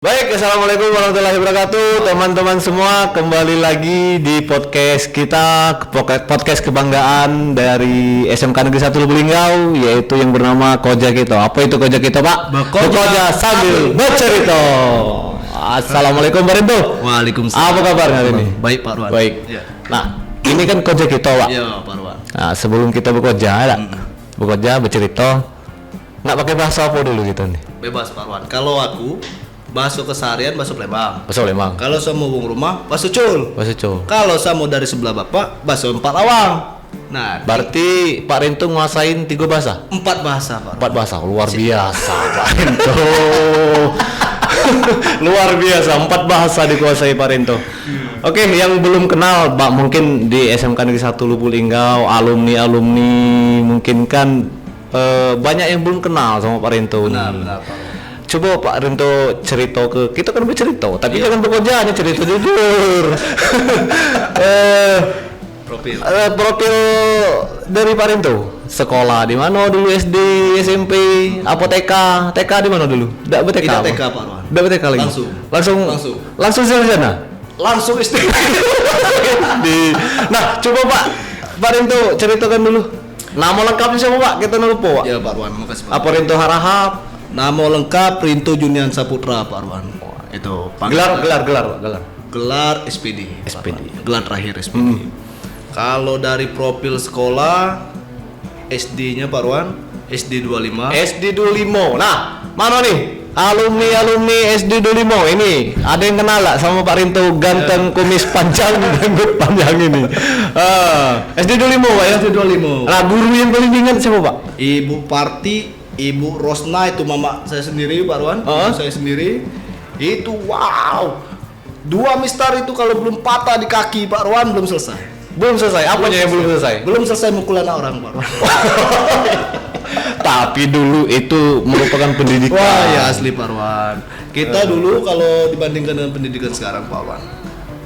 Baik, assalamualaikum warahmatullahi wabarakatuh, teman-teman semua. Kembali lagi di podcast kita, podcast kebanggaan dari SMK Negeri 1 Lubuk Linggau, yaitu yang bernama Koja Kito. Apa itu Koja Kito, Pak? Bekoja sambil bercerita. Assalamualaikum Pak Rinto. Waalaikumsalam. Apa kabar hari ini? Baik Pak Ruan. Baik. Ya. Nah, ini kan Koja Kito, Pak. Iya Pak Ruan. Nah, sebelum kita bekerja, bekerja bercerita, nggak pakai bahasa apa dulu kita nih? Bebas Pak Ruan. Kalau aku bakso keseharian bakso Palembang. Bahasa Lembang. Kalau saya mau bung rumah bakso cul. Bahasa Jawa. Kalau saya mau dari sebelah bapak bakso 4 lawang. Nah, Berarti Pak Rinto nguasain 3 bahasa? 4 bahasa Pak. 4 bahasa, luar biasa Pak Rinto. Luar biasa, 4 bahasa dikuasai Pak Rinto. Oke, yang belum kenal Pak, mungkin di SMK Negeri 1 Lubuk Linggau, alumni mungkin kan banyak yang belum kenal sama Pak Rinto. Benar Pak Ruan. Coba Pak Rinto cerita ke kita, kan bercerita, tapi jangan bekerja, cerita jujur. Profil dari Pak Rinto, sekolah di mana dulu, SD, SMP, apa TK di mana dulu? Tidak BTK. Tidak TK Pak Ruan. Tidak BTK lagi. Langsung sarjana. Langsung SD. Nah, coba Pak Rinto ceritakan dulu. Nama lengkapnya siapa Pak? Kita lupa Pak. Ya Pak Ruan, makasih Pak. Apa Rinto Harahap? Nama lengkap Rinto Junian Saputra Pak Ruan. Itu Gelar. Gelar SPD. SPD. Gelar terakhir SPD. Kalau dari profil sekolah SD-nya Pak Ruan, SD 25. SD 25. Nah, mana nih? Alumni SD 25 ini. Ada yang kenal lah sama Pak Rinto, ganteng, kumis panjang, rambut panjang ini. SD 25 Pak ya? SD 25. Nah, guru yang paling ingat siapa Pak? Ibu Parti, Ibu Rosna, itu mama saya sendiri Pak Ruan. Ibu saya sendiri. Itu wow. 2 mistar itu kalau belum patah di kaki Pak Ruan belum selesai. Belum selesai. Apanya yang belum selesai? Belum selesai mukul anak orang Pak Ruan. Tapi dulu itu merupakan pendidikan. Wah, ya asli Pak Ruan. Kita dulu kalau dibandingkan dengan pendidikan sekarang Pak Ruan,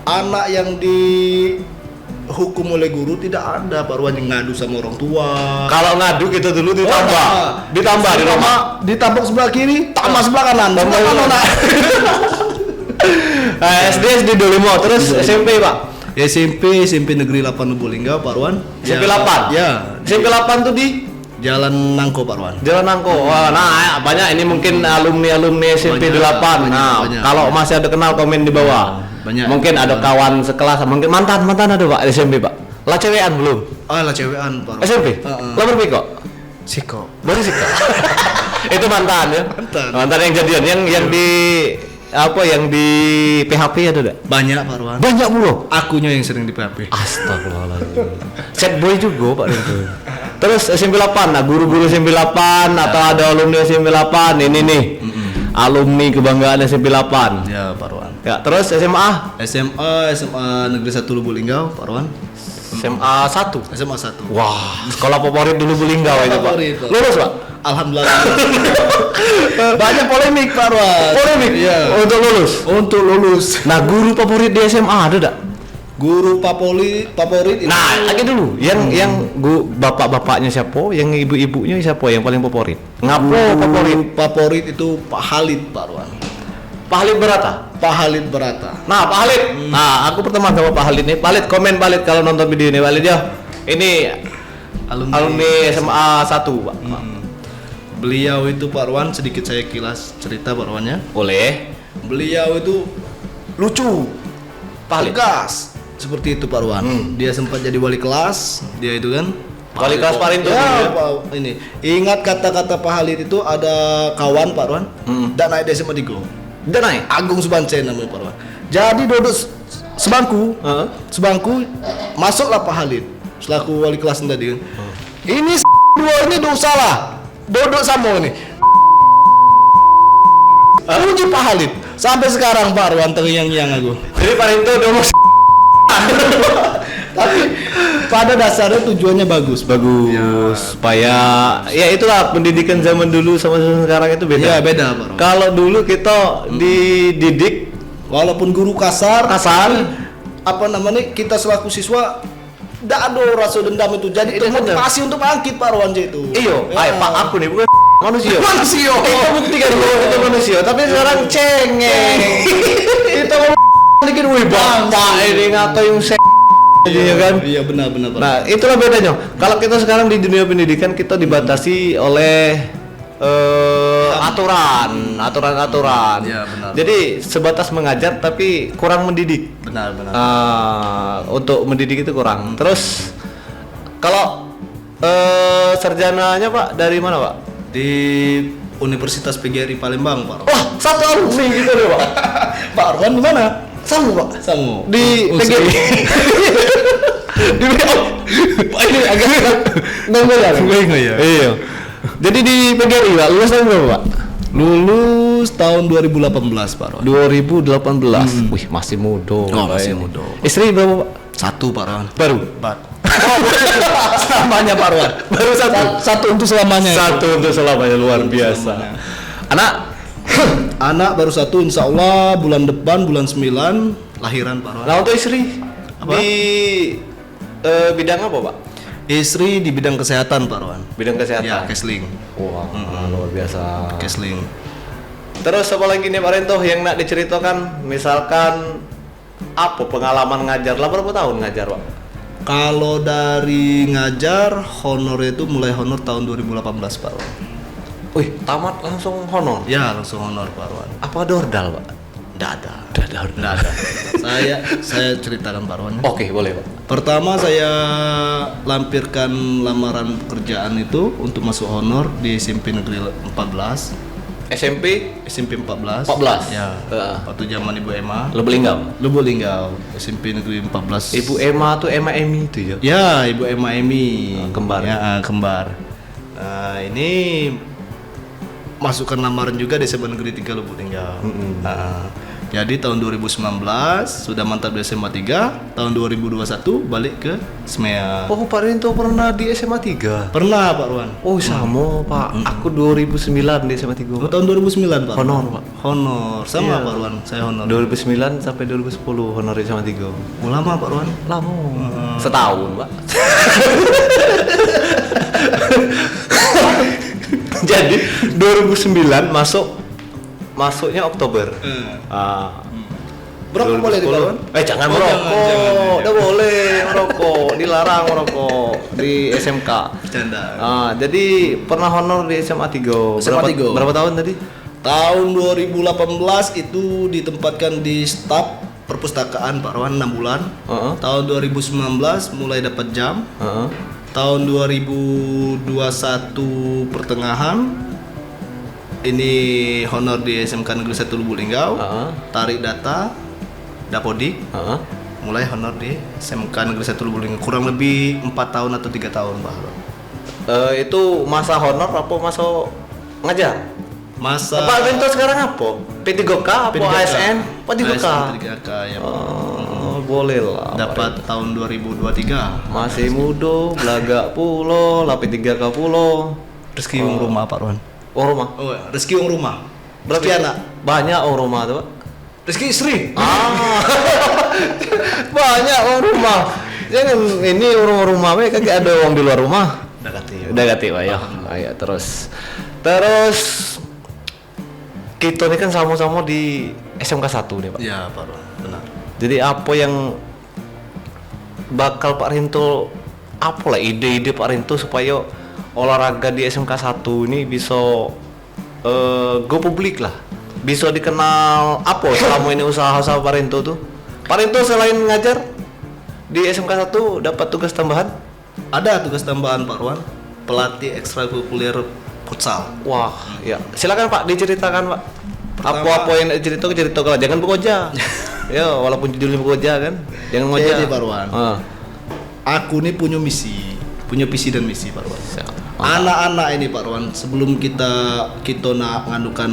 anak yang dihukum oleh guru tidak ada Pak Ruan yang ngadu sama orang tua. Kalau ngadu kita dulu ditambah di rumah. Ditambah sebelah kiri, tambah sebelah kanan. SD 25, terus SMP Pak. SMP Negeri 8 Lubuk Linggau Pak Ruan. SMP 8. Ya. SMP 8 tuh di Jalan Nangko Pak Ruan. Jalan Nangko. Wah, nah banyak ini mungkin alumni SMP 8. Nah, banyak. kalau masih ada kenal komen di bawah. Banyak. Mungkin ada kawan sekelas, mungkin mantan ada Pak SMP Pak. Lah cewekan belum? Lah cewekan Pak Ruan. SMP? Lah berpikok? Siko. Baru sih Kak. Itu mantan ya? Mantan yang jadian yang di yang di PHP ada enggak? Banyak Pak Ruan. Banyak bro. Akunya yang sering di PHP. Astagfirullahaladzim. Set boy juga Pak Rinto. Terus SMP 8, nah guru-guru SMP 8 atau ada alumni SMP 8 ini nih. Alumni kebanggaan SMP 8. Ya Pak Ruan. Ya, terus SMA Negeri 1 Lubuk Linggau Pak Ruan. SMA 1. SMA 1. Wah, sekolah favorit dulu Lubuk Linggau itu Pak. Lulus Pak? Alhamdulillah. Banyak polemik Pak Ruan. Polemik? Iya. Untuk lulus. Nah, guru favorit di SMA ada enggak? Guru favorit itu. Nah, lagi dulu. Yang bapak-bapaknya siapa? Yang ibu-ibunya siapa yang paling favorit? Ngapo favorit itu Pak Halid Pak Ruan. Pak Halid Barata. Pak Halid Barata. Nah, Pak Halid. Nah, aku berteman sama Pak Halid nih. Pak Halid, komen Pak Halid kalau nonton video ini Pak Halid ya. Ini alumni SMA 1, Pak. Beliau itu Pak Ruan, sedikit saya kilas cerita Pak Ruannya. Boleh. Beliau itu lucu, Pak Halid. tegas. Seperti itu Pak Ruan. Dia sempat jadi wali kelas, dia itu kan. Wali kelas Pak Rinto. Ya, Pak, ini. Ingat kata-kata Pak Halid itu, ada kawan Pak Ruan, dan naik di SMA Digo. Udah naik. Agung Subancen namanya Pak Ruan. Jadi duduk sebangku, masuklah Pak Halid selaku wali kelas tadi kan. Ini dua ini dosa lah. Duduk sama ini. Puji Pak Halid. Sampai sekarang Pak Ruan terngiang-ngiang aku. Jadi Pak Rinto udah mau Tapi pada dasarnya tujuannya bagus. Ya. Supaya ya itulah pendidikan zaman dulu sama sekarang itu beda. Ya beda Pak Ruan. Kalau dulu kita dididik Walaupun guru kasar, kasar, apa namanya, kita selaku siswa tidak ada rasa dendam itu. Jadi itu motivasi untuk bangkit Pak Ruan itu. iyo, Ya. Pak aku nih bukan manusia. Manusia. Kita buktikan bahwa itu manusia, tapi sekarang cengeng. Kita bikin wih bapak ini ngatain ya kan? Iya benar. Nah, itulah bedanya. Kalau kita sekarang di dunia pendidikan kita dibatasi oleh aturan. Iya, benar. Jadi sebatas mengajar tapi kurang mendidik. Benar. Untuk mendidik itu kurang. Terus kalau sarjananya Pak dari mana Pak? Di Universitas PGRI Palembang, Pak. Wah, satu alumni gitu deh Pak. Pak Arwan di mana? Sama Pak. Sangu. Di PGRI. Di Pak ini agak nggak ya. Iya. Jadi di PGRI Pak, lulus tahun berapa Pak? Lulus tahun 2018, Pak Arwan. 2018. Wih, masih muda. masih Pak. muda. Istri berapa Pak? Satu, Pak Arwan. Baru. Selamanya, Pak Arwan. Baru satu. Satu untuk selamanya. Satu untuk selamanya luar biasa. Anak Anak baru satu, insya Allah bulan depan bulan 9 lahiran, Pak Arwan. nah untuk istri Apa? di bidang apa Pak? Istri di bidang kesehatan, Pak Arwan. Bidang kesehatan. Ya, Kesling. Wah, luar biasa. Kesling. Terus apa lagi nih Pak Rento yang nak diceritakan? Misalkan apa pengalaman ngajar? Lah berapa tahun ngajar Pak? Kalau dari ngajar honor itu mulai honor tahun 2018, Pak Arwan. Wih, tamat langsung honor. Ya, langsung honor, Pak Arwan. Apa dordal Pak? Nggak ada. Nggak ada. Saya ceritakan, Pak Arwan. Oke, boleh Pak. Pertama saya lampirkan lamaran pekerjaan itu untuk masuk honor di SMP Negeri 14. SMP SMP 14. 14? Ya. Waktu zaman Ibu Emma. Lubuk Linggau. Lubuk Linggau, SMP Negeri 14. Ibu Emma tuh Emma Emi itu ya. Ya, Ibu Emma Emi. Kembar. Ya, kembar. Nah, ini masukkan lamaran juga di SMA Negeri 3 Lubuk Linggau. Jadi tahun 2019 sudah mantap di SMA 3, tahun 2021 balik ke SMEA. Oh, Pak Rinto pernah di SMA 3. Pernah, Pak Ruan. Oh, sama Pak. Aku 2009 di SMA 3. Oh, tahun 2009, Pak. Honor, Pak. Honor. Sama, Iya. Pak Ruan. Saya honor. 2009 sampai 2010 honor di SMA 3. Lama, Pak Ruan. Lama. Setahun, Pak. Jadi 2009 masuknya Oktober. Berapa boleh di Pak Ruan? Jangan Oh, merokok. jangan. Udah boleh merokok, dilarang merokok di SMK. Bercanda. Jadi pernah honor di SMA 3. SMA 3. Berapa tahun tadi? Tahun 2018 itu ditempatkan di staf perpustakaan Pak Ruan 6 bulan. Tahun 2019 mulai dapat jam. Tahun 2021 pertengahan ini honor di SMK Negeri 1 Lubuk Linggau. Tarik data Dapodik. Mulai honor di SMK Negeri 1 Lubuk Linggau. Kurang lebih 4 tahun atau 3 tahun, Pak. Itu masa honor apa masa ngajar? Masa Pak Rinto sekarang apa? P3K apa ASN? P3K. P3K ya. Boleh lah. Dapat tahun 2023. Masih muda, belaga pulo, lah P3K pulo. Rezeki uang rumah, Pak Ruan. Oh, rumah. Oh, rezeki uang rumah. Rezeki anak. Banyak orang rumah tuh, Pak. Rezeki istri. Banyak orang rumah. Jangan ini orang rumah mereka kagak ada orang di luar rumah. Udah ganti Pak ya. Ayo terus kita ini kan sama-sama di SMK 1 nih Pak. Ya, Pak Ruan. Benar. Jadi apa yang bakal Pak Rinto, apalah ide-ide Pak Rinto supaya olahraga di SMK 1 ini bisa go publik lah, bisa dikenal apa selama ini usaha-usaha Pak Rinto tuh. Pak Rinto selain ngajar di SMK 1 dapat tugas tambahan? Ada tugas tambahan, Pak Ruan. Pelatih ekstrakurikuler futsal. Wah, ya silakan Pak diceritakan Pak. Pertama- Apa-apa yang ceritakan, jangan bekerja. Ya, walaupun judulnya bekerja kan, jangan ngoja. Jadi, Pak Ruan. Aku nih punya visi dan misi, Pak Ruan. Anak-anak ini, Pak Ruan, sebelum kita nak nganukan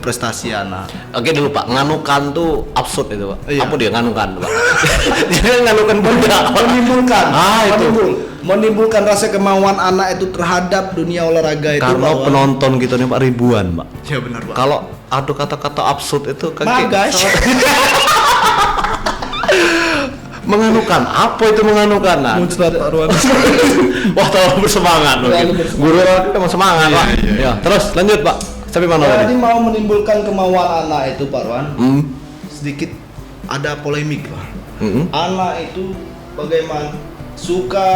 prestasi anak. Oke dulu Pak, nganukan tuh absurd itu Pak. Iya. Apa dia nganukan Pak? Jangan nganukan benda. Menimbulkan itu. menimbulkan rasa kemauan anak itu terhadap dunia olahraga itu, Karena Pak Ruan. penonton kita nih Pak ribuan Pak. Ya benar, Pak. Kalau ada kata-kata absurd itu kaki Magas. Menganukan, apa itu menganukan? Nah, Muncrat Pak Arwan. wah terlalu bersemangat loh. Terlalu Gitu. Guru emang semangat Pak. Ya, terus lanjut Pak. Sampai mana Jadi tadi? mau menimbulkan kemauan anak itu Pak Arwan, sedikit ada polemik Pak. Anak itu bagaimana suka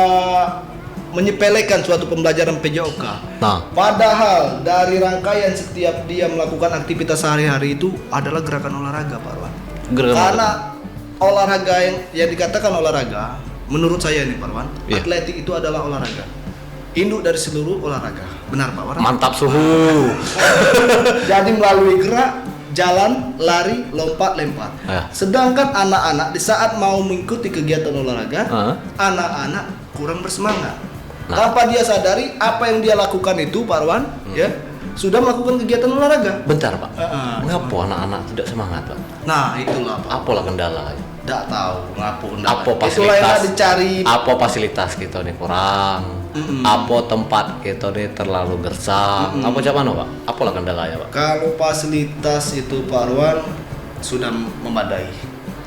menyepelekan suatu pembelajaran PJOK. Nah, Padahal dari rangkaian setiap dia melakukan aktivitas sehari-hari itu adalah gerakan olahraga Pak Arwan. Karena olahraga yang dikatakan olahraga, menurut saya nih Pak Arwan, Iya. atletik itu adalah olahraga. Induk dari seluruh olahraga. Benar Pak Arwan? mantap suhu. Jadi melalui gerak, jalan, lari, lompat, lempar. Ya. Sedangkan anak-anak di saat mau mengikuti kegiatan olahraga, Ah. anak-anak kurang bersemangat. Nah. Tanpa dia sadari apa yang dia lakukan itu, Pak Arwan, ya, sudah melakukan kegiatan olahraga. Bentar Pak. Ah. Ngapa anak-anak tidak semangat Pak? Nah, itulah Pak. Apalah kendala? Tidak tahu ngapu Apa kendala. Itulah yang fasilitas? dicari. Apa fasilitas kita nih kurang? Apa tempat kita nih terlalu gersang? Apa zaman Pak? Apalah kendalanya Pak? Kalau fasilitas itu Pak Arwan sudah memadai.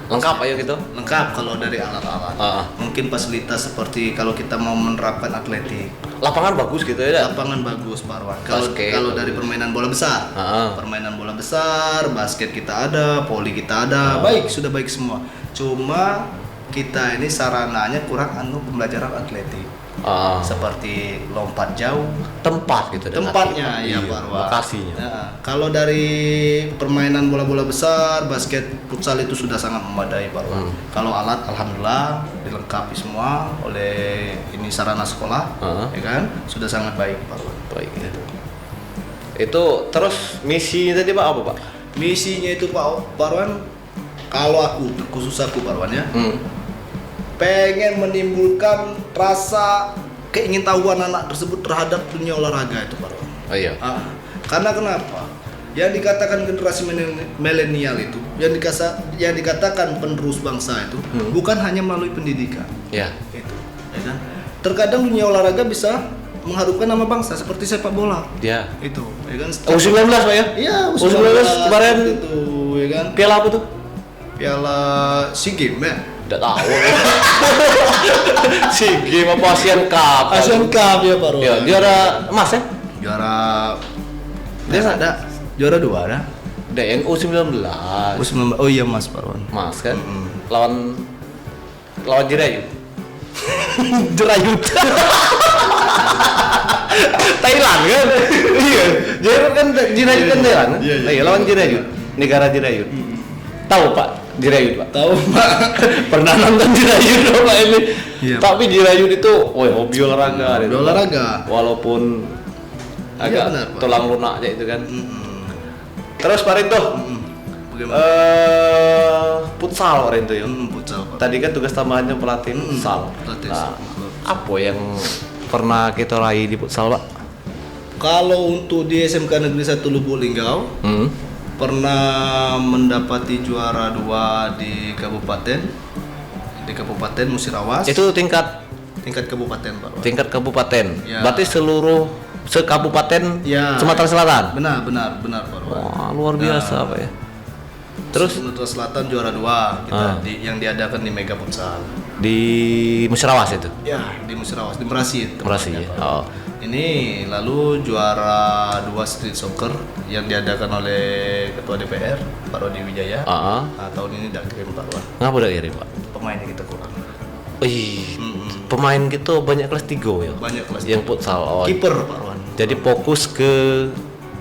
Lengkap ayo gitu. Lengkap kalau dari alat-alat. Ah. Mungkin fasilitas seperti kalau kita mau menerapkan atletik, Lapangan bagus gitu ya. lapangan bagus Pak Arwan. Kalau Basket. kalau dari permainan bola besar, Ah. permainan bola besar, basket kita ada, voli kita ada, baik sudah baik semua. Cuma kita ini sarananya kurang pembelajaran atletik, Ah. seperti lompat jauh, Tempat gitu. tempatnya ya Iya, Pak Arwan. lokasinya. Ya, kalau dari permainan bola-bola besar, basket, futsal itu sudah sangat memadai Pak Arwan. Kalau alat alhamdulillah dilengkapi semua oleh ini sarana sekolah, ya kan, sudah sangat baik Pak Arwan. Baik gitu. Itu terus misi tadi Pak apa Pak? Misinya itu Pak Arwan, kalau aku khusus aku Pak Arwan ya, pengen menimbulkan rasa keingintahuan anak tersebut terhadap dunia olahraga itu Pak Arwan. Oh iya. Karena kenapa? Yang dikatakan generasi milenial itu, yang dikatakan penerus bangsa itu, bukan hanya melalui pendidikan. Ya. Itu, ya kan? Terkadang dunia olahraga bisa mengharumkan nama bangsa seperti sepak bola. Ya. Itu, ya kan? U19 Pak ya? Iya, U19 kemarin itu, ya kan? piala apa tuh? Piala SEA Games ya. Tidak tahu. Si game apa Asian Cup? Asian Cup ya Pak Arwan. Ya, juara emas ya? Juara dia ada juara 2 ada. Ada yang U19. Oh iya Mas Pak Arwan. Mas kan? Lawan Jirayut. Jirayut. Thailand kan? Iya. Jirayut kan Jirayut kan Thailand kan? Iya, iya. Iya, lawan Jirayut. Negara Jirayut. Tahu Pak? Jirayut Pak. Tahu Pak. Pernah nonton Jirayut Pak ini. Iya, Tapi Jirayut itu, hobi olahraga. Hobi gitu, Pak. olahraga. Walaupun Iya, agak benar, Pak. tulang lunak aja itu kan. Terus Pak Rinto, Bagaimana? futsal Pak Rinto ya. Futsal Pak. Tadi kan tugas tambahannya pelatih futsal. pelatih Nah, futsal. apa yang pernah kita raih di futsal Pak? Kalau untuk di SMK Negeri 1 Lubuk Linggau pernah mendapati juara 2 di Kabupaten Musirawas. Itu tingkat tingkat kabupaten Pak Arwan. tingkat kabupaten. Ya. Berarti seluruh sekabupaten Ya. Sumatera Selatan. Benar Pak Arwan. Wah, luar biasa Pak ya. Terus Sumatera Selatan juara 2 kita yang diadakan di Mega Futsal. di Musirawas itu. Ya, di Musirawas, di Merasi. Merasi tempatnya, ya. Pak. Oh. Ini lalu juara 2 street soccer yang diadakan oleh Ketua DPR Pak Rodi Wijaya. Ah. Nah, tahun ini tidak kirim Pak Arwan. Ngapa udah kirim Pak? Pemainnya kita kurang. Wih, pemain gitu banyak kelas 3 ya. Banyak kelas. Yang futsal. Oh. Kiper Pak Arwan. Jadi fokus ke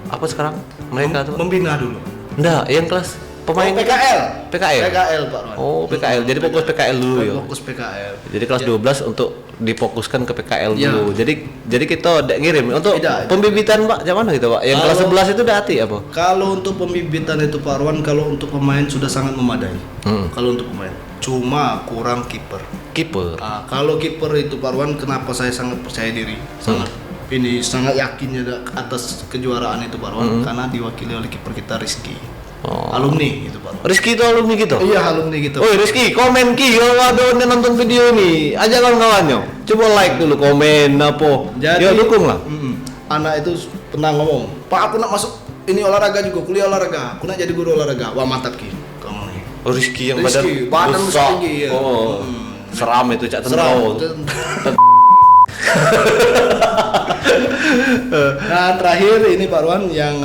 apa sekarang? Mereka tuh. Membina dulu. Enggak, yang kelas pemain PKL. PKL. PKL Pak Arwan. Oh, PKL. Jadi fokus PKL dulu ya. Fokus PKL. Jadi kelas 12 untuk difokuskan ke PKL Ya. dulu. Jadi kita tidak ngirim untuk Tidak. pembibitan Pak. Macam mana gitu Pak? Yang kelas Kalau- 11 itu udah hati apa? Kalau untuk pembibitan itu Pak Arwan, kalau untuk pemain sudah sangat memadai. Kalau untuk pemain, cuma kurang kiper. Kiper. Ah, kalau kiper itu Pak Arwan, kenapa saya sangat percaya diri, sangat yakinnya atas kejuaraan itu Pak Arwan, karena diwakili oleh kiper kita Rizky, alumni itu Pak Arwan. Rizky itu alumni gitu. Iya alumni gitu. Oh Rizky, komen Ki, kalau ada yang nonton video ini, ajak kawan-kawannya. Coba like dulu, komen apa. Ya dukung lah. Anak itu pernah ngomong, Pak aku nak masuk ini olahraga juga, kuliah olahraga, aku nak jadi guru olahraga. Wah mantap Ki, kamu nih. Oh, Rizky yang Rizky, badan badan besar. tinggi, ya. Oh. Seram itu Cak Seram. Tentro. Nah terakhir ini Pak Arwan yang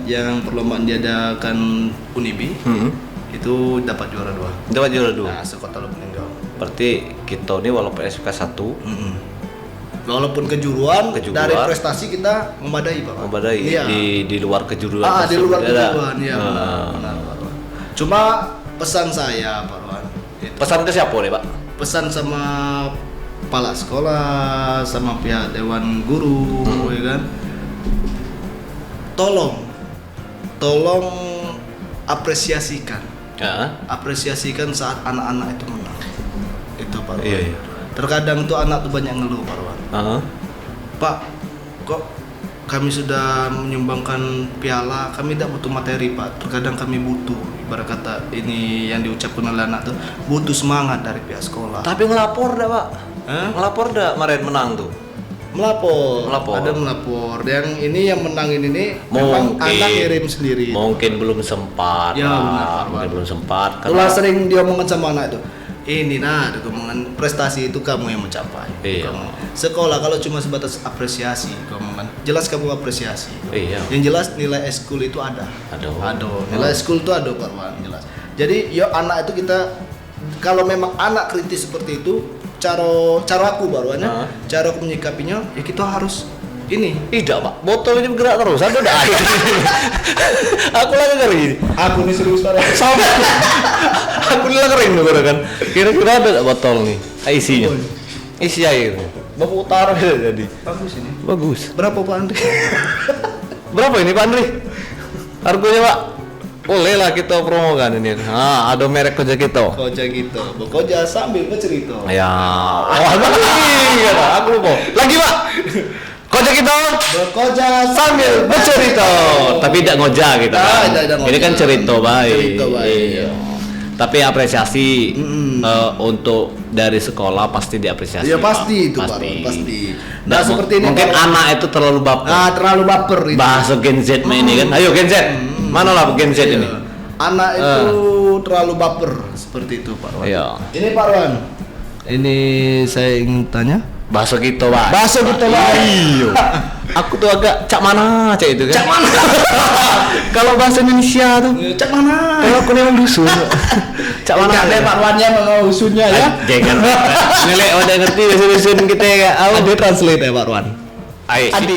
yang perlombaan diadakan Unibi itu dapat juara 2. Dapat juara 2. Nah sekota Lubuk Linggau. Berarti kita ini walaupun SMK 1 Walaupun kejuruan Kejuruan. dari prestasi kita memadai Pak. membadai Iya. di luar kejuruan. Di luar tersebut ada. kejuruan ya benar Pak Arwan. Cuma pesan saya Pak Arwan. itu. Pesan ke siapa nih, Pak? Pesan sama kepala sekolah, sama pihak dewan guru, ya kan. Tolong apresiasikan. Apresiasikan saat anak-anak itu menang. Itu Pak Arwan. Iya. Terkadang tuh anak tuh banyak ngeluh Pak Arwan. Pak, kok kami sudah menyumbangkan piala, kami tidak butuh materi Pak. Terkadang kami butuh, ibarat kata ini yang diucapkan oleh anak tuh, butuh semangat dari pihak sekolah. Tapi ngelapor dah, Pak. Ngelapor dah kemarin menang tuh. Melapor. Melapor. Ada melapor. Yang ini yang menangin ini memang anak kirim sendiri. Mungkin belum sempat. Ya, Pak. benar, Pak. Mungkin belum sempat. Itulah sering diomongkan sama anak itu. Ini nah, ada omongan prestasi itu kamu yang mencapai. Iya. Kamu. Sekolah kalau cuma sebatas apresiasi, omongan. Jelas kamu apresiasi. Iya. Yang jelas nilai eskul itu ada. Aduh. Nilai eskul itu ada Pak Arwan, jelas. Jadi yo anak itu kita kalau memang anak kritis seperti itu, cara aku Pak Arwan ya, cara aku menyikapinya ya kita harus ini. Tidak, Pak. Botol ini bergerak terus. Ada udah air. Aku lagi kali. Aku nih serius Pak Arwan. Sama. Aku lagi kering tuh kan. Kira-kira ada nggak botol nih? Isinya. Isi air. Bapak utara jadi. Bagus ini. Bagus. Berapa Pak Andri? Berapa ini Pak Andri? Harganya Pak? Boleh lah kita promokan ini. Ada merek koja kita. Koja gitu. Koja sambil bercerita. Ya. Aku lupa. Lagi Pak. Koja kita. Koja Sambil bercerita. Tapi tidak ngoja gitu kan. Tidak Ini kan cerita baik. Cerita baik. Iya. Tapi apresiasi untuk dari sekolah pasti diapresiasi. Ya Pak. pasti itu Pak Arwan, pasti. Nah Nah, seperti ini mungkin Pak Arwan. anak itu terlalu baper. Terlalu baper itu. Bahasa Gen Z ini kan. Ayo Gen Z. Mana lah Gen Z ini? Anak itu terlalu baper seperti itu Pak Arwan. Iya. Ini Pak Arwan. Ini saya ingin tanya. Bahasa kita, Pak. Bahasa kita, Pak. Iya. Aku tuh agak cak mana cak itu kan. Cak mana? Kalau bahasa Indonesia tuh. Cak mana? Kalau aku memang dusun. Cak mana? Ada Pak Arwannya mau usunnya ya. Jangan. Nilai udah ngerti bahasa dusun kita ya. Ada translate ya Pak Arwan. Adi.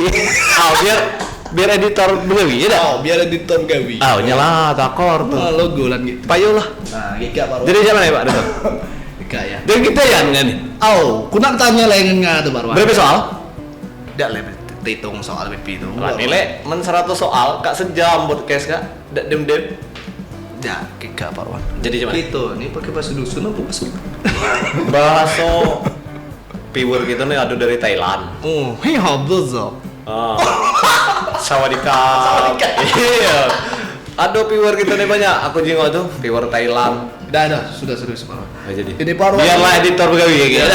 Biar editor begawi ya dah. Biar editor gawi. Nyala takor tuh. Logo lan gitu. Payung lah. Nah, gika Pak Arwan. Jadi zaman ya Pak Deto? Gika ya. Dan kita ya enggak nih. Kunak tanya lengan tuh Pak Arwan. Berapa soal? Tidak lebih hitung soal BP itu. Lah nilai men 100 soal kak sejam podcast kak. Dak dem-dem. Ya, gika Pak Arwan. Jadi gimana? Itu nih pakai bahasa dusun apa bahasa? Bahasa viewer kita nih ada dari Thailand. Hei habzo. Sawadika. Iya. Ada viewer kita nih banyak. Aku jengok tuh viewer Thailand. Dah, sudah serius Pak Arwan. Jadi. Ini Pak Arwan. Biarlah editor begawi kayak gitu.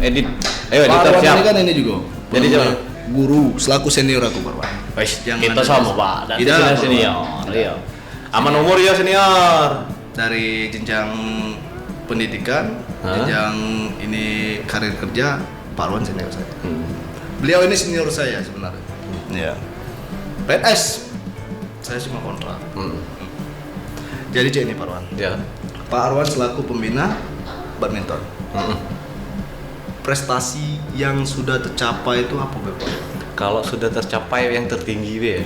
Edit. Ayo Pak editor Arwan siap. ini kan ini juga. Jadi gimana? Guru selaku senior aku Pak Arwan. Wes, Jangan kita ada sama beda. Pak. Dan Tidak, Pak senior. Arwan. Iya. Aman umur ya senior. Dari jenjang pendidikan, jenjang ini karir kerja, Pak Arwan senior saya. Beliau ini senior saya sebenarnya. Iya. PNS. Saya cuma kontrak. Jadi cek ini Pak Arwan. Ya. Pak Arwan selaku pembina badminton. Prestasi yang sudah tercapai itu apa Bapak? Kalau sudah tercapai yang tertinggi be.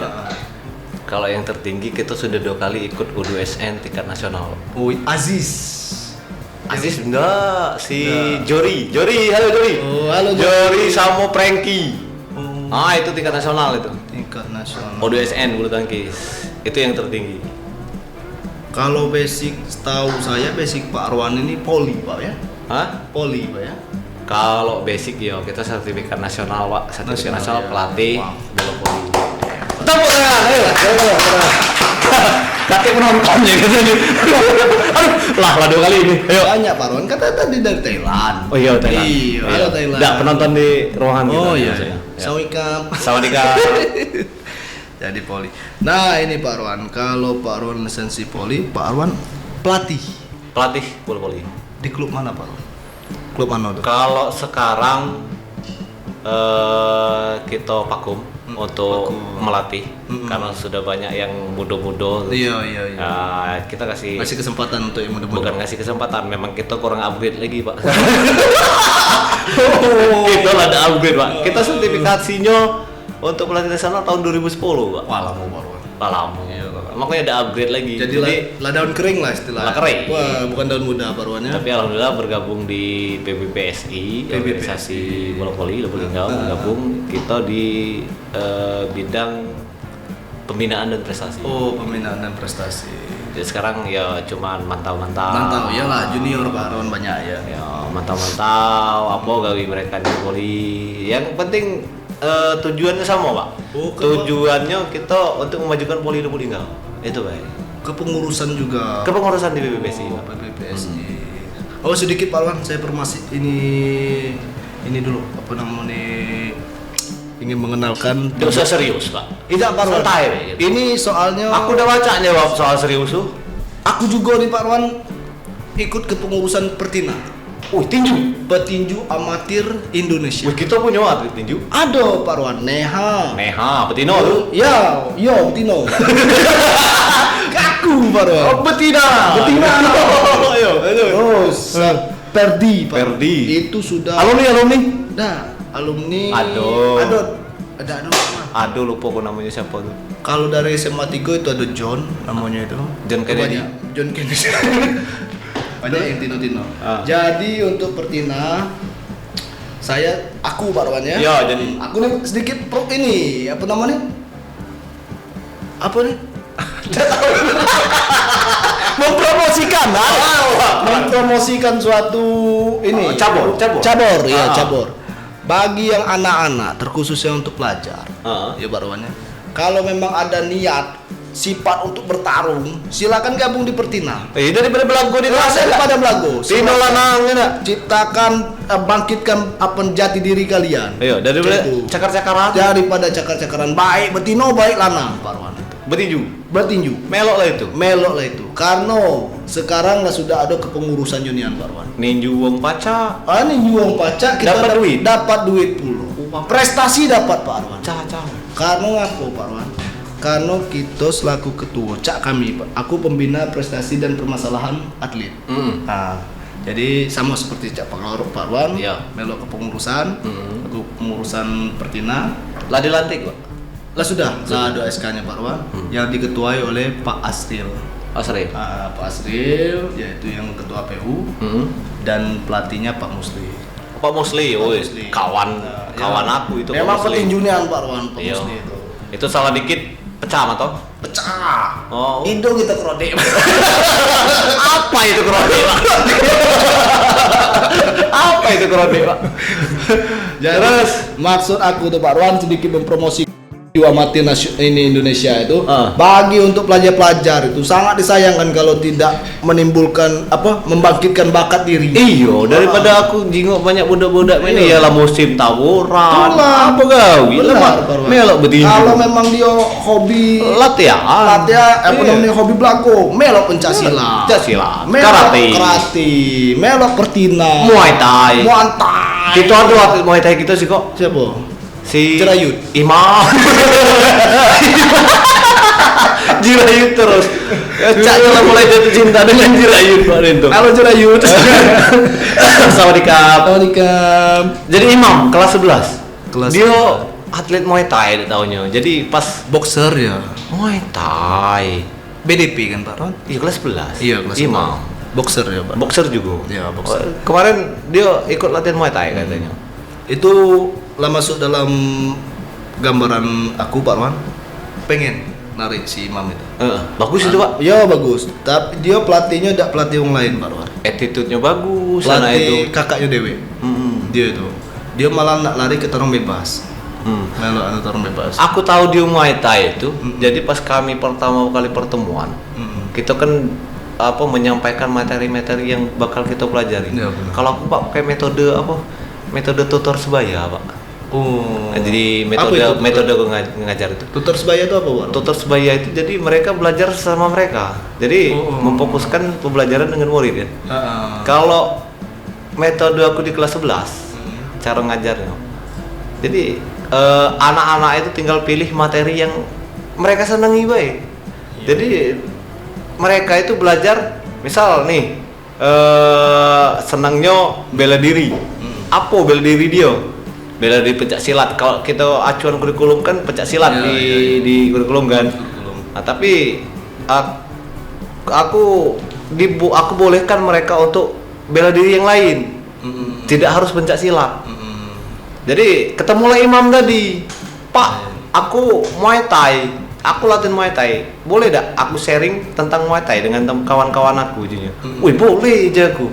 Kalau yang tertinggi kita sudah 2 kali ikut U2SN tingkat nasional. Oh, Aziz. Aziz enggak, si Jori. Halo Jori. Oh, halo Jori sama Franky. Itu tingkat nasional itu. Tingkat nasional. U2SN bulu tangkis. Itu yang tertinggi. Kalau basic tahu saya basic Pak Arwan ini poli Pak ya. Poli Pak ya. Kalau basic yo kita sertifikat nasional Pak, sertifikat nasional ya. pelatih Wow. bola voli. Tepuk tangan, ayo. Kakek penontonnya gitu nih. Lah 2 kali ini. Ayo. Banyak Pak Arwan kata tadi dari Thailand. Oh iya Thailand. Iya, halo Thailand. Enggak penonton di ruangan kita. Oh iya. maksudnya. Sawadikap. Sawadika. Jadi poli. Nah ini Pak Arwan, kalau Pak Arwan lisensi poli, Pak Arwan Pelatih bola voli. Di klub mana Pak? Klub mana tuh? Kalau sekarang kita vakum untuk melatih karena sudah banyak yang muda-muda. Iya. Kita kasih Kesempatan untuk yang muda-muda. bukan ngasih kesempatan, memang kita kurang upgrade lagi Pak. Kita ada upgrade Pak. Kita sertifikasinya untuk pelatih nasional tahun 2010 Pak. Wah, lama baru. Lama. Makanya ada upgrade lagi. Jadi lah daun kering lah istilahnya. Lah kering. Wah, bukan daun muda baruannya. Tapi alhamdulillah bergabung di PBPSI, organisasi bola voli Lubulingau, bergabung kita di bidang pembinaan dan prestasi. Oh, pembinaan dan prestasi. Jadi sekarang ya cuman mantau-mantau. Mantap, iyalah junior baruan banyak ya. Ya mantau-mantau apa gawe mereka di voli. Yang penting tujuannya sama Pak. Oh, tujuannya kita untuk memajukan voli Lubulingau. Itu baik. Kepengurusan juga. Kepengurusan di PBPSI Pak. PBPSI. Oh, sedikit Pak Wan, saya ini dulu apa namanya, ingin mengenalkan. Tidak usah serius Pak. Tidak Pak Wan. Santai, gitu. Ini soalnya Aku udah baca jawab soal serius tuh. aku juga nih Pak Wan ikut kepengurusan Pertina. Tinju. Petinju amatir Indonesia. Kita punya atlet tinju. Ada Pak Wan, Neha. Betina tuh. Ya, Betino. Kaku Pak Wan. Betina. Ayo. Terus Perdi, Pak. Perdi. Itu sudah Alumni. Nah, alumni. Ada Pak. lupa kok namanya siapa tuh. Kalau dari SMA 3 itu ada John namanya itu. John Kennedy. John Kennedy. Banyak yang Tino. Jadi untuk Pertina aku Pak Wan ya. Ya, jadi Aku nih sedikit ini apa namanya? Apa nih? mempromosikan suatu ini cabur. cabur bagi yang anak-anak terkhususnya untuk pelajar ya baruannya. Kalau memang ada niat sifat untuk bertarung, silakan gabung di Pertina. Daripada belagu di Daripada belagu, Tino lanang ciptakan bangkitkan apa jati diri kalian. Ayo, daripada Gitu. cakar-cakaran. Daripada cakar-cakaran, baik betino baik lanang baruan. Bertinju. Melok lah itu. Karena sekarang lah sudah ada kepengurusan Union Barwan. Ninju wong paca. Ninju wong pacak kita dapat duit puluh. Prestasi dapat Pak Arwan. Karena ngaku Pak Arwan. Karena kita selaku ketua kami Pak. Aku pembina prestasi dan permasalahan atlet. Nah, jadi sama seperti Cak Pak Arwan. Iya. Melok kepengurusan. Aku pengurusan Pertina. Lah dilantik Pak. Lah sudah ada SK-nya Pak Arwan yang diketuai oleh Pak Asril. Pak Asril yaitu yang ketua PU dan pelatihnya Pak Musli. Kawan aku itu. Memang petinjunya Pak Arwan, Pak Iya. Musli itu. Itu salah dikit pecah atau? Pecah. Oh. Indo kita kerode. Apa itu kerode Pak? Apa itu kerode Pak? Terus maksud aku tuh Pak Arwan sedikit mempromosi amatir ini Indonesia itu bagi untuk pelajar-pelajar itu sangat disayangkan kalau tidak menimbulkan membangkitkan bakat diri. Iyo, daripada aku jingok banyak budak-budak ini ya lah musim tawuran. Apa gawe? Melok betinju. Kalau memang dia hobi latihan, namanya hobi belago, melok pencaksilat, karate, melok Pertina, Muay Thai. Kita ada atlet Muay Thai kita sih kok. Siapa? Si Jirayut. Imam. Jirayut terus. Cak mulai jatuh cinta dengan Jirayut Pak Rento. Halo Jirayut. Sawadikap. Jadi Imam kelas 11. Dia 11. atlet Muay Thai tahunnya. Jadi pas Boxer ya. Muay Thai. BDP kan Pak Ron? Iya kelas 11. Iya kelas Imam. Boxer ya Pak. Boxer juga. Iya boxer. Kemarin dia ikut latihan Muay Thai katanya. Itu lah masuk dalam gambaran aku Pak Wan, pengen narik si Imam itu. Bagus itu Pak. Iya bagus. Tapi dia pelatihnya tidak pelatih yang lain Pak Wan. Attitude-nya bagus. Pelatih kakaknya Dewi. Dia itu. Dia malah nak lari ke tarung bebas. Malah tarung bebas. Aku tahu dia Muay Thai itu. Jadi pas kami pertama kali pertemuan, kita kan menyampaikan materi-materi yang bakal kita pelajari. Ya, kalau aku Pak pakai metode tutor sebaya Pak. Nah, jadi Apa itu? metode ngajar itu. Tutor sebaya itu apa, Pak? Tutor sebaya itu jadi mereka belajar sama mereka. Jadi memfokuskan pembelajaran dengan murid ya. Kalau metode aku di kelas 11 cara ngajarnya. Jadi anak-anak itu tinggal pilih materi yang mereka senangi baik. Jadi mereka itu belajar misal nih senangnya bela diri. Apa bela diri dia? Bela diri pencak silat. Kalau kita acuan kurikulum kan pencak silat di kurikulum kan. Nah, tapi aku bolehkan mereka untuk bela diri yang lain. Tidak harus pencak silat. Jadi ketemulah imam tadi. Pak, aku Muay Thai. Aku latihan Muay Thai. Boleh tak aku sharing tentang Muay Thai dengan kawan-kawan aku jadinya. Wih, boleh aja aku.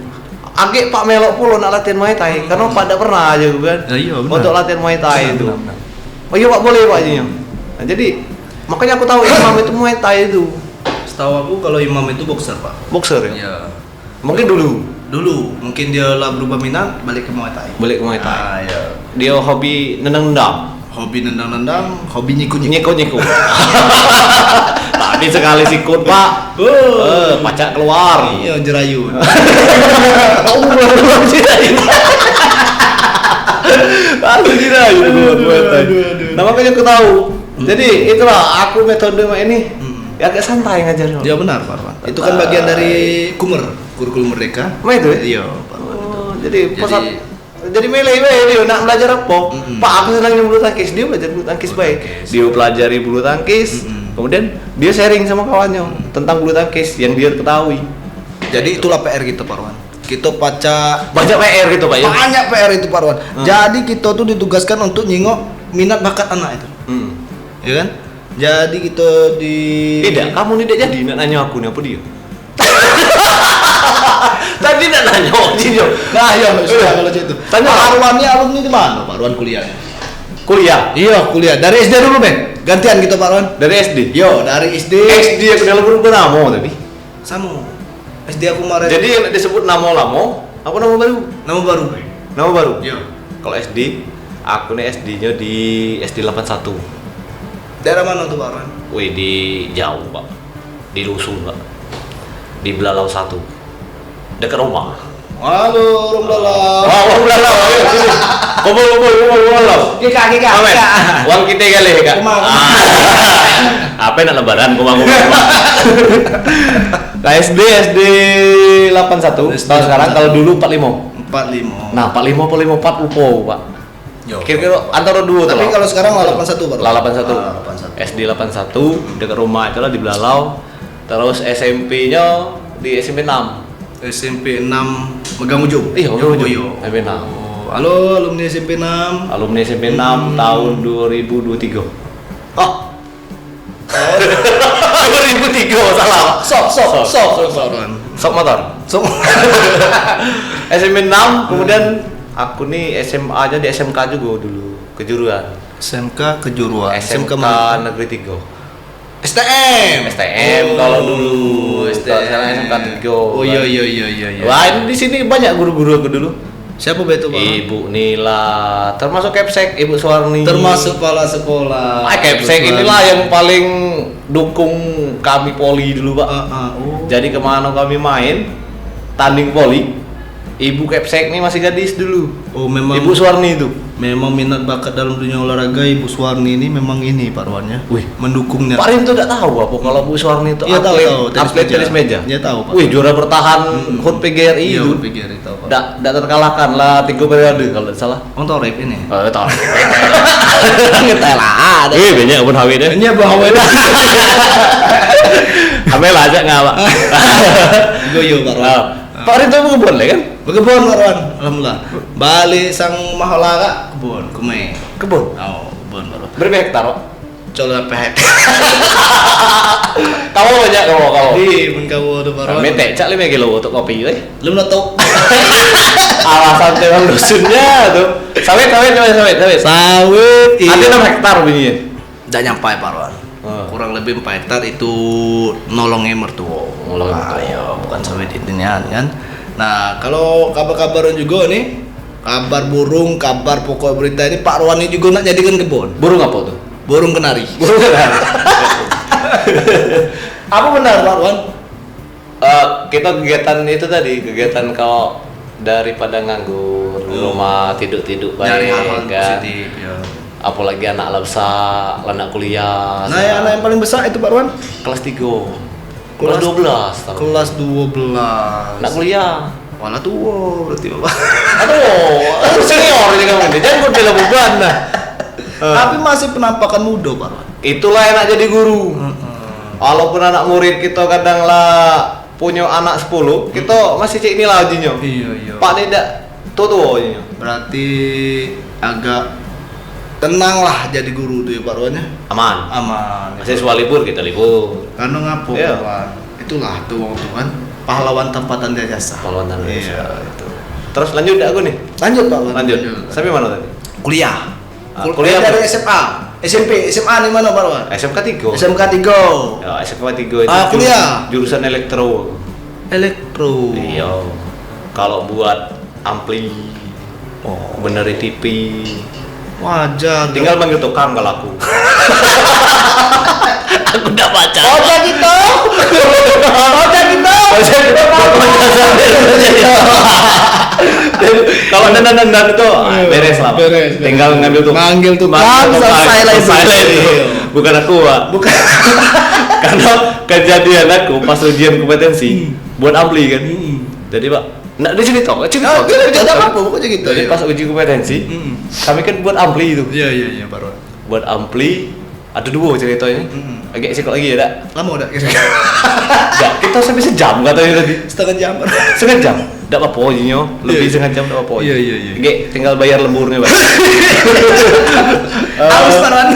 Agak Pak melok pula nak latihan Muay Thai karena Pak tidak pernah aja kan. Untuk latihan Muay Thai itu. Oh iya Pak, boleh Pak jadinya. Nah, jadi makanya aku tahu imam itu Muay Thai itu. Setahu aku kalau imam itu boxer, Pak. Boxer ya? Iya. Mungkin dulu mungkin dia lah berubah minat balik ke Muay Thai. Balik ke Muay Thai. Iya. Dia hobi nendang-nendang. Hobi nendang-nendang, hobi nyikut-nyikut. Nyikut-nyikut. Tadi sekali sikut Pak. Pacak keluar. Iya, jerayu. Belum jerayu. Aku jerayu. Nah makanya aku tahu. Jadi itulah aku metode ini. Ya agak santai ngajarnya. Ya benar, Pak. Itu kan bagian dari kurikulum mereka. Itu ya? Iya, Pak. Jadi milih dia nak belajar apa? Pak aku senangnya bulu tangkis, dia belajar bulu tangkis baik. Dia pelajari bulu tangkis, kemudian dia sharing sama kawannya tentang bulu tangkis yang dia ketahui. Jadi itulah PR kita, Pak Arwan. Kita banyak PR gitu Pak ya. Banyak PR itu, Pak Arwan. Jadi kita tuh ditugaskan untuk nyingok minat bakat anak itu. Ya kan? Jadi kita Tidak, kamu tidak jadi nak nanya aku nih apa dia? Tadi nak nanya Ojinya. Nah, ya sudah kalau itu. Tanya Pak Arwannya alumni di mana, Pak Arwan kuliahnya? Kuliah? Iya, kuliah. Dari SD dulu, Bang. Gantian kita, Pak Arwan. Dari SD? Yo, dari SD. SD aku dalam berubah nama tapi. Sama. SD aku kemarin. Jadi yang disebut nama lama, apa nama baru? Nama baru. Nama baru? Iya. Kalau SD, aku nih SD-nya di SD 81. Daerah mana tuh, Pak Arwan? Wih, di jauh Pak. Di Lusun Pak. Di Belalau 1. Dekat rumah. Halo, Rum Belalau. Wah, Belalau. Ayo sini. Kumpul. Kika. Amen. Uang kita kali, Kak. Apa nak lebaran kumang. Nah, SD 81. Tahun sekarang kalau dulu 45. 45. Nah, 45 apa 54 lupa, Pak. Kira-kira antara dua tuh. Tapi kalau sekarang 81, Pak. 81. SD 81 dekat rumah itulah di Belalau. Terus SMP-nya di SMP 6. SMP 6 Megang Ujung. Iya, Megang Ujung. SMP 6. Halo, alumni SMP 6. Alumni SMP 6 tahun 2023. Oh. 2003 salah. Sok motor. SMP 6 kemudian aku nih SMA-nya di SMK juga dulu, kejuruan. SMK kejuruan. SMK Negeri 3. STM kalau dulu sekarang SMK 3. Oh iya. Wah, ini di sini banyak guru-guru aku dulu. Siapa betul, Pak? Ibu Nila, termasuk Kepsek, Ibu Suwarni. Termasuk kepala sekolah. Kepsek inilah yang paling dukung kami poli dulu, Pak. Jadi kemana kami main tanding poli, Ibu Kepsek ini masih gadis dulu. Oh, memang Ibu Suwarni itu. Memang minat bakat dalam dunia olahraga Ibu Suwarni ini memang ini, Pak Arwannya. Wih, mendukungnya. Pak Rim tuh enggak tahu apa kalau Bu Suwarni itu Iya, atlet tenis meja. Iya tahu, Pak. Wih, juara bertahan HUT PGRI Iya, itu. PGRI tahu, Pak. Enggak terkalahkan lah 3 periode kalau tidak salah. Torep ini. Tahu. Ngetela ada. Banyak pun hawi deh. Ini Bang Hawi. Amel aja enggak, Pak. Goyo, Pak Arwan. Pak Rim tuh kebun lah kan? Berkebun, Pak Arwan. Alhamdulillah. Bali sang mahalaka kebun, kume. Kebun. Oh, kebun, Pak Arwan. Berapa hektar, Pak? Coba pehek. Kamu banyak kamu. Di mun kamu tuh, Pak Arwan. Mete cak 5 kilo untuk kopi deh. Lu tahu. Alasan teman dusunnya tuh. Sawit. Sawit. Ada 6 hektar bunyinya. Udah nyampe, Pak Arwan. Kurang lebih 4 hektar itu nolongnya mertua. Nolongnya mertua. Ayo, bukan sawit intinya kan. Nah, kalau kabar-kabaran juga nih Kabar burung, kabar pokok berita ini Pak Rowan ini juga nak jadikan kebun. Burung apa tuh? Burung kenari. Burung kan? Apa benar Pak Rowan? Kita kegiatan itu tadi, kegiatan kau daripada nganggur di rumah tidur-tidur Nyari hal-hal kan. positif ya. Apalagi anak labsa, anak kuliah. Nah, yang anak yang paling besar itu Pak Rowan? Kelas 3. Kelas 12 tahun. Kelas 12. Anak kuliah. Wala tua berarti Bapak. Aduh, senior ini kamu ini. Jangan kau bilang beban nah. Tapi masih penampakan muda Pak Rowan. Itulah enak jadi guru. Walaupun anak murid kita kadang lah punya anak 10, kita masih cek nilai aja. Iya. Pak tidak tuh aja. Berarti agak tenang lah jadi guru tuh ya Pak Rowan ya. Aman. Aman. Mahasiswa libur kita libur. Karena ngapo Iya. Pak Rowan? Itulah tuh wong tuh kan pahlawan tanpa tanda jasa. Pahlawan tanpa Iya, jasa. itu. Terus lanjut aku nih. Lanjut Pak Rowan. Lanjut. Sampai mana tadi? Kuliah. Kuliah dari apa? SMA, SMP, SMA di mana Pak Rowan? SMK 3. SMK 3. Ya, SMK 3 itu Kuliah. jurusan elektro. Elektro. Iya. Kalau buat ampli, benerin TV, Wajar. tinggal manggil tukang kalau aku. Aku udah baca. Oke gitu. Oke gitu. Kalau dandan itu beres lah. Beres. Tinggal ngambil tukang. Manggil tukang, selesai lah itu. Iya. Bukan aku, Pak. Bukan. Karena kejadian aku pas ujian kompetensi buat ampli kan. Jadi Pak, nggak di sini toh, cerita. Tidak apa pokoknya gitu. Jadi pas uji kompetensi, kami kan buat ampli itu. Iya Pak Rowan. Buat ampli ada dua ceritanya. Agak sikit lagi ya, Dak. Lama udah kira-kira. Dak, kita sampai sejam katanya tadi. Setengah jam. Setengah jam. Nggak apa-apa aja, lebih setengah jam nggak apa-apa. Iya. Oke, tinggal bayar lemburnya, Pak. Harus Pak Rowan.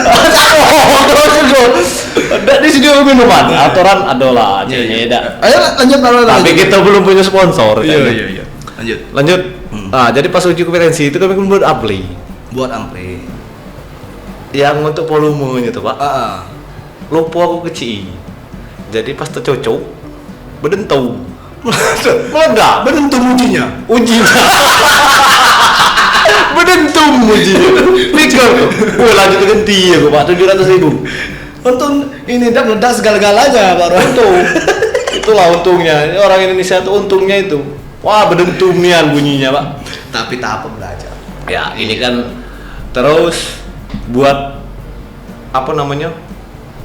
Nggak di sini minuman. Aturan adalah, Iya. Dak. Ayo lanjut Pak Rowan. Tapi kita belum punya sponsor. kan? Iya. Lanjut. Lanjut. Nah, jadi pas uji kompetensi itu kami buat ampli. Buat ampli. Yang untuk volumenya tuh, Pak. Ah. Lupa aku kecil. Jadi pas tercocok berdentu. Meledak. Benentum ujinya. Ujinya. Berdentum ujinya. Mikir tuh. Wah, lanjut ganti ya, Pak. 700.000. Untung ini dah meledak segala-galanya Pak Rowan. Untung. Itulah untungnya. Ini orang Indonesia tuh untungnya itu. Wah, berdentumian bunyinya, Pak. Tapi tak apa belajar. Ya, ini kan terus buat apa namanya?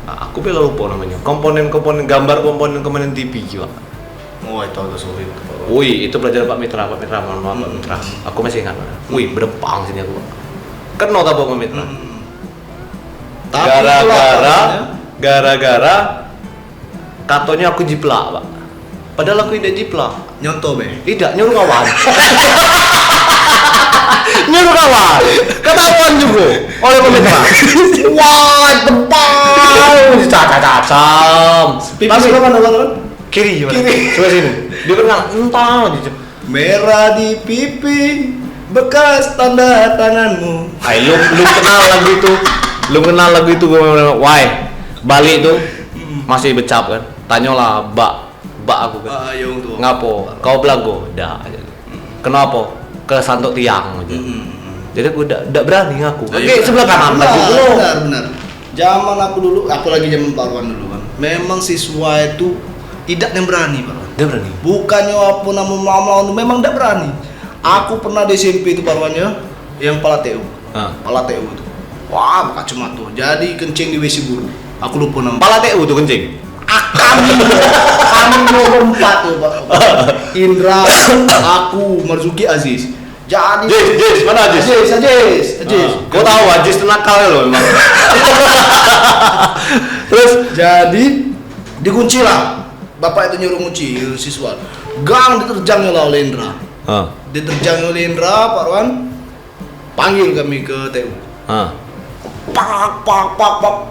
Aku bila lupa namanya. Komponen-komponen gambar, komponen TV juga. Oh, itu agak sulit. Wih, itu belajar Pak Mitra, mohon maaf Pak Mitra. Aku masih ingat. Wih, berdempang sini aku. Kenal tak Pak Mitra? Gara-gara kartonnya aku jiplak, Pak. Padahal aku tidak jiplak. Nyontoh be. Tidak, nyuruh kawan. Nyuruh kawan. Ketahuan juga oleh Pak Mitra. Wah, tempang. Cacam. Pipi sebelah mana Pak Rowan? Kiri. Kiri. Coba sini. Dia pernah entah gitu. Merah di pipi, bekas tanda tanganmu. Ay, lu kenal lagu itu. Lu kenal lagu itu gue bilang, "Why? Bali itu masih becap kan?" Tanyalah, Mbak aku kan. Ayo tuh. Ngapo? Kau belago? Dah. Kenapa? Ke santuk tiang aja. Jadi aku udah berani ngaku. Oke, sebelah kanan lagi dulu. Benar. Zaman aku dulu, aku lagi zaman Pak Rowan dulu kan. Memang siswa itu tidak yang berani Pak Rowan. Dia berani. Bukannya apa nama melawan, memang tidak berani. Aku pernah di SMP itu Pak Rowan ya, yang pala TU. Pala TU itu. Wah, buka cuma tuh. Jadi kencing di WC guru. Aku lupa nama. Pala TU tuh kencing. Kami berempat tuh Pak. Indra, aku, Marzuki, Aziz. Jadi Jis, mana Jis? Aziz. Kau tahu Jis itu nakal loh memang. Terus Jadi dikunci lah. Bapak itu nyuruh kunci siswa. Gang diterjang lah oleh Indra. Diterjang oleh Indra, Pak Rowan. Panggil kami ke TU. Pak.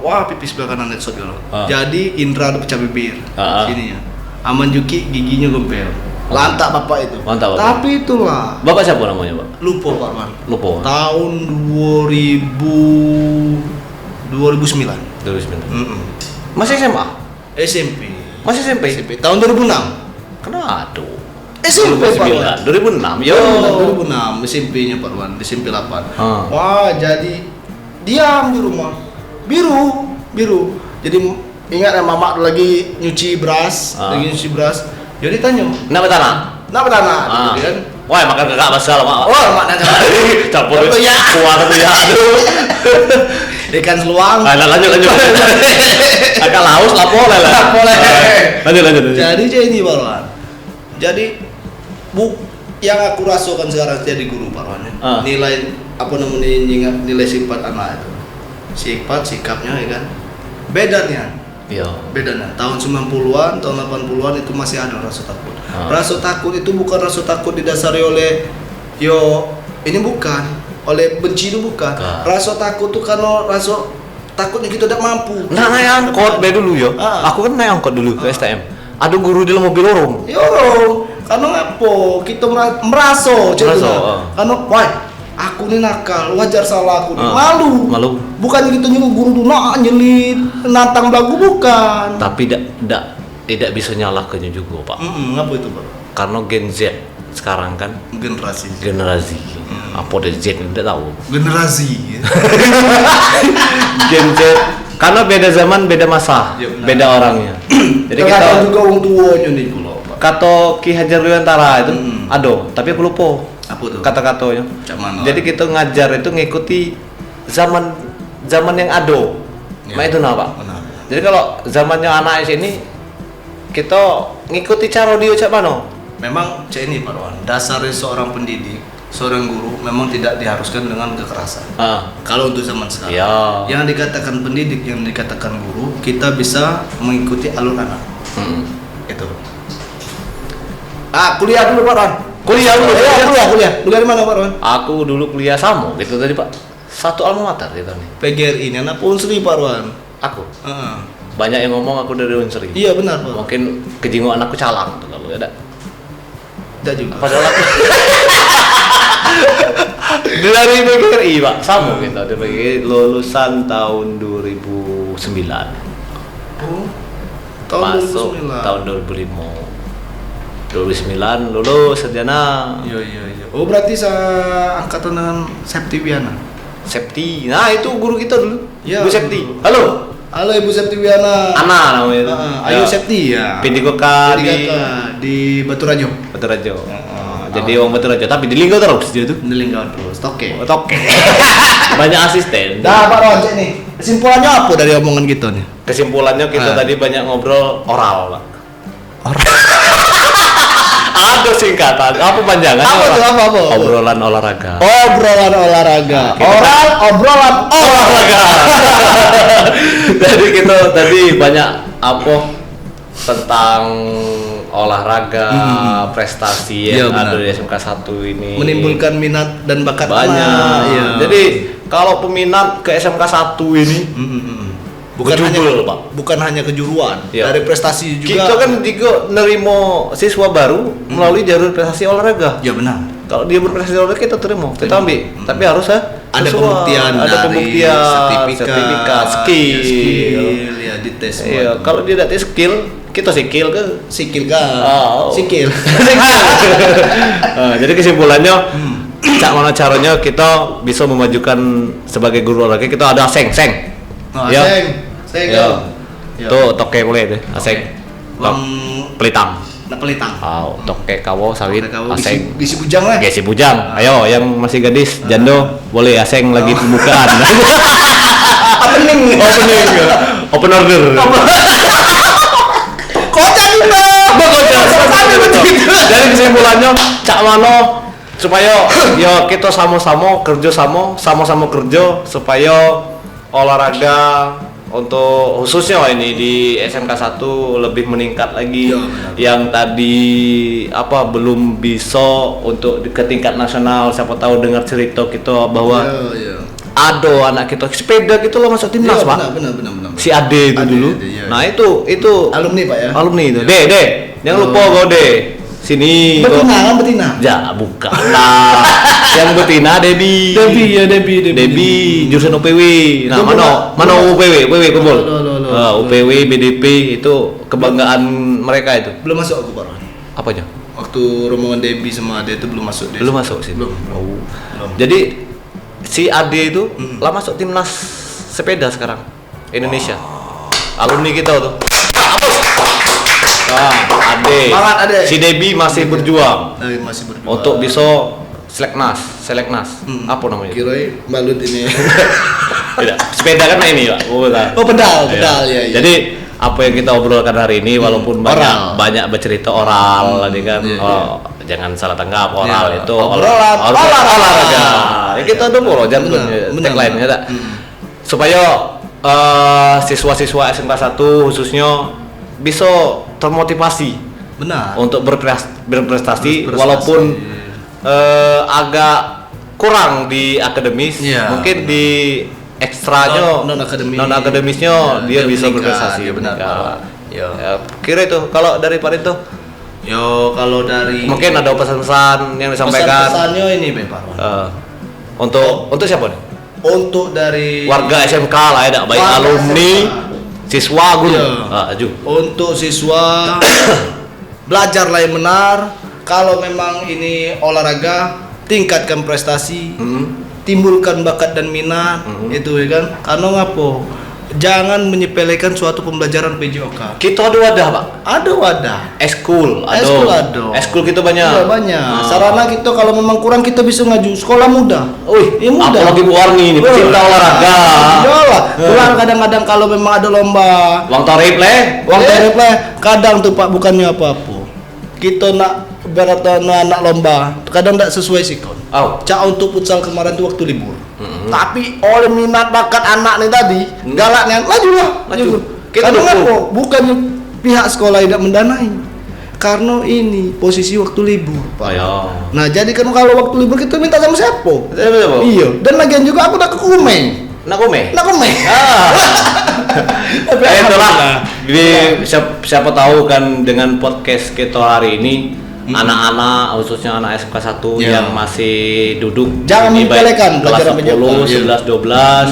Wah, pipis sebelah kanan headshot kalau. Jadi Indra udah pecah bibir. Sini ya. Aman Juki giginya gempel. Lantak bapak itu. Mantap, Bapak. Tapi itulah. Bapak siapa namanya, Pak? Lupa Pak Rowan. Lupa. Tahun 2009. Masih SMA? SMP. Masih SMP? SMP tahun 2006. Kenapa? Aduh. SMP Pak Wan. 2009, 2006, yo. 2006 SMP-nya Pak Wan, di SMP 8. Wah, jadi diam di rumah. Biru. Jadi ingat ya mama lagi nyuci beras, Jadi tanya, Nak bertanah? gitu kan. Wah, makan kakak masalah, Mak. Oh, mak nanya. Campur Campur ya. kuah tuh ya. Aduh. Ikan seluang. Lanjut. Agak laus lah boleh lah. Boleh. Lanjut. Jadi ini Pak Wan. Jadi yang aku rasakan sekarang jadi guru Pak Wan. Nilai apa namanya nilai sifat anak itu. Sifat sikapnya ya kan. Bedanya. Iya. Bedanya tahun 90-an, tahun 80-an itu masih ada rasa takut. Rasa takut itu bukan rasa takut didasari oleh ini bukan oleh benci itu bukan. Rasa takut itu karena rasa takutnya kita tidak mampu. Nah, naik angkot be dulu yo. Aku kan naik angkot dulu ke STM. Ada guru di dalam mobil lorong. Karena ngapo kita merasa karena wah aku ini nakal, wajar salah aku nih. Malu. Bukan gitu nyuruh guru tuh nyelit, nantang belagu bukan. Tapi tidak bisa nyalahkannya juga, Pak. Ngapa itu, Pak? Karena Gen Z sekarang kan generasi. Apa deh Z tidak tahu. Generasi. Gen Z karena beda zaman, beda masa, beda orangnya. Jadi kita juga orang tuanya nih pulau, Pak. Kata Ki Hajar Dewantara itu, tapi aku lupa. Apa tuh? Kata-katanya. Jadi kita ngajar itu ngikuti zaman yang ado. Itu Pak. Jadi kalau zamannya anak sini kita ngikuti cara dia cak mana? Memang cak ini Pak Wan. Dasarnya seorang pendidik, seorang guru memang tidak diharuskan dengan kekerasan. Kalau untuk zaman sekarang, yang dikatakan pendidik, yang dikatakan guru, kita bisa mengikuti alur anak. Itu. Kuliah dulu Pak Wan. Kuliah di mana Pak Wan? Aku dulu kuliah Samo gitu tadi Pak. Satu alma mater gitu nih. PGRI ini anak Unsri Pak Wan. Aku. Banyak yang ngomong aku dari Unsri. Iya benar Pak. Mungkin kejingu anakku calang tuh kalau ada. Tidak juga. Padahal aku dari PGRI Pak, Samo gitu. Dari PGRI lulusan tahun 2009. Tahun Masuk 2009. tahun 2005. 2009 lulus sarjana. Iya. Oh berarti angkatan dengan Septiwiana. Septi. Nah, itu guru kita dulu. Ya, Bu Septi. dulu. Halo Ibu Septiwiana. Ana namanya. Ayu Septi ya. Pindikoka di Baturajo. Jadi orang Baturajo tapi di Linggau terus dia tuh. Di Linggau terus. Toke. Banyak asisten. Dah Pak Ron, nih. Kesimpulannya apa dari omongan kita nih? Kesimpulannya kita tadi banyak ngobrol oral, Pak. Ada singkatan, apa panjangannya? Apa? Obrolan olahraga. Obrolan olahraga. Obrolan olahraga. Jadi kita tadi banyak tentang olahraga, prestasi yang ada di SMK 1 ini. Menimbulkan minat dan bakat banyak. Iya. Jadi kalau peminat ke SMK 1 ini bukan hanya kejuruan, dari prestasi juga. Kita kan juga nerimo siswa baru melalui jalur prestasi olahraga. Ya benar. Kalau dia berprestasi olahraga kita terima, kita ambil. Tapi harus ada pembuktian, sertifikat, skill, ya dites. Iya, kalau dia tidak tes skill, kita sikil ke. Sikil. Jadi kesimpulannya, cak mana caranya kita bisa memajukan sebagai guru olahraga, kita ada seng. Tuh toke boleh deh, aseng. Pelitang. Toke kawo sawit aseng. Gisi bujang lah. Gisi bujang. Ayo yang masih gadis jando boleh aseng lagi pembukaan. Open order. Kocak juga. Jadi kesimpulannya cak mano supaya kita sama-sama kerja supaya olahraga untuk khususnya ini di SMK 1 lebih meningkat lagi. Yang tadi belum bisa untuk ke tingkat nasional, siapa tahu dengar cerita kita bahwa ada anak kita sepeda gitu loh masuk timnas Pak. Benar. Si Ade itu dulu. Nah itu alumni Pak ya. Alumni itu. Deh. Jangan lupa kau deh. Sini. Betina. Ya, bukan lah. Yang betina Debi, jurusan UPW. Nah, mana UPW kumpul. UPW, BDP itu kebanggaan mereka itu. Belum masuk aku, Pak. Apanya? Waktu rombongan Debbie sama Ade itu belum masuk dia. Belum masuk sih. Belum. Oh. Belum. Jadi si Ade itu lah masuk timnas sepeda sekarang Indonesia. Alumni kita tuh. Nah, Ade. Semangat, Ade. Si Debbie masih berjuang Masih berjuang. untuk bisa seleknas. Apa namanya? Kirain balut ini. Tidak. Sepeda kan ini, Pak. Oh, pedal ya. Jadi apa yang kita obrolkan hari ini walaupun banyak bercerita oral tadi kan, jangan salah tanggap, oral Ya, itu obrolan, olahraga. Ya kita tuh bro, jangan Benar. tagline-nya tak. Supaya siswa-siswa SMK 1 khususnya bisa termotivasi Benar. untuk berprestasi Berprestasi. walaupun agak kurang di akademis, Iya, mungkin di ekstranya non akademisnya dia bisa berprestasi. Ya, benar. Ya. Yo. Ya, kira itu kalau dari Pak itu Kalau dari mungkin ada pesan-pesan yang disampaikan pesannya ini Pak Parwan. untuk siapa nih? Untuk dari Warga SMK lah ya, baik Warga alumni, SMK. siswa, guru. Iya. Aju. Untuk siswa belajarlah yang benar. Kalau memang ini olahraga, tingkatkan prestasi, timbulkan bakat dan minat, itu ya kan. Karena ngapo? Jangan menyepelekan suatu pembelajaran PJOK. Kita ada wadah, Pak. Ada wadah. Eskul, Eskul ada. Eskul kita banyak. Iya, banyak. Sarana kita kalau memang kurang kita bisa ngaju sekolah muda. Wih, Ya, muda. apalagi Bu Warni ini pecinta olahraga. Iyalah. Pulang kadang-kadang kalau memang ada lomba, Uang tarif leh. uang tarif lah, kadang tuh Pak bukannya apa-apa. Kita nak berat anak lomba, kadang tidak sesuai sikon. Oh. Cak untuk futsal kemarin tuh waktu libur. Tapi oleh minat bakat anak nih tadi, galaknya maju. Kita Kadang dukung. apa? Bukannya pihak sekolah tidak mendanai. Karena ini posisi waktu libur, Pak. Ayo. Nah, jadi kan kalau waktu libur kita minta sama siapa? Iya. Dan lagian juga aku udah ke Kumeng. Nak kome? Nak Kumeng. Tapi Itulah. alhamdulillah. Jadi siapa tahu kan dengan podcast kita hari ini anak-anak khususnya anak SMK 1 Ya. yang masih duduk Jangan di baik menyepelekan kelas pelajaran 10, PJOK. 11, 12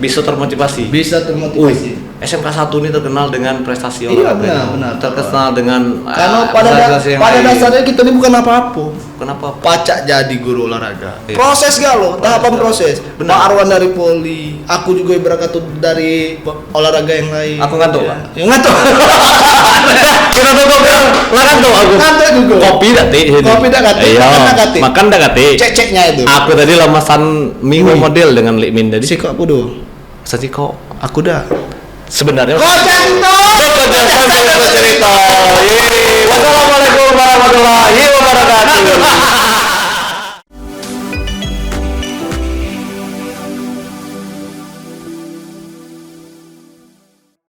bisa termotivasi. Bisa termotivasi. SMK 1 ini terkenal dengan prestasi Iya, olahraga. benar. Terkenal dengan Karena prestasi yang pada lain. dasarnya kita ini bukan apa-apa. Kenapa? Pacak jadi guru olahraga. Iya. Proses gak lo? Tahapan proses. Benar. Pak Arwan dari Poli, aku juga ibarat kata dari olahraga yang lain. Aku ngantuk, Pak. Ya, ngantuk. Kita tutup ya. Lah ngantuk aku. Ngantuk juga. Kopi dak ti. Kopi dak kati, Iya. makan dak kati. Makan dak kati. Cek-ceknya itu. Aku tadi lamasan minggu model dengan Lik Min tadi. Si kok aku do. Sati kok Aku dah. sebenarnya Kocak itu. cerita.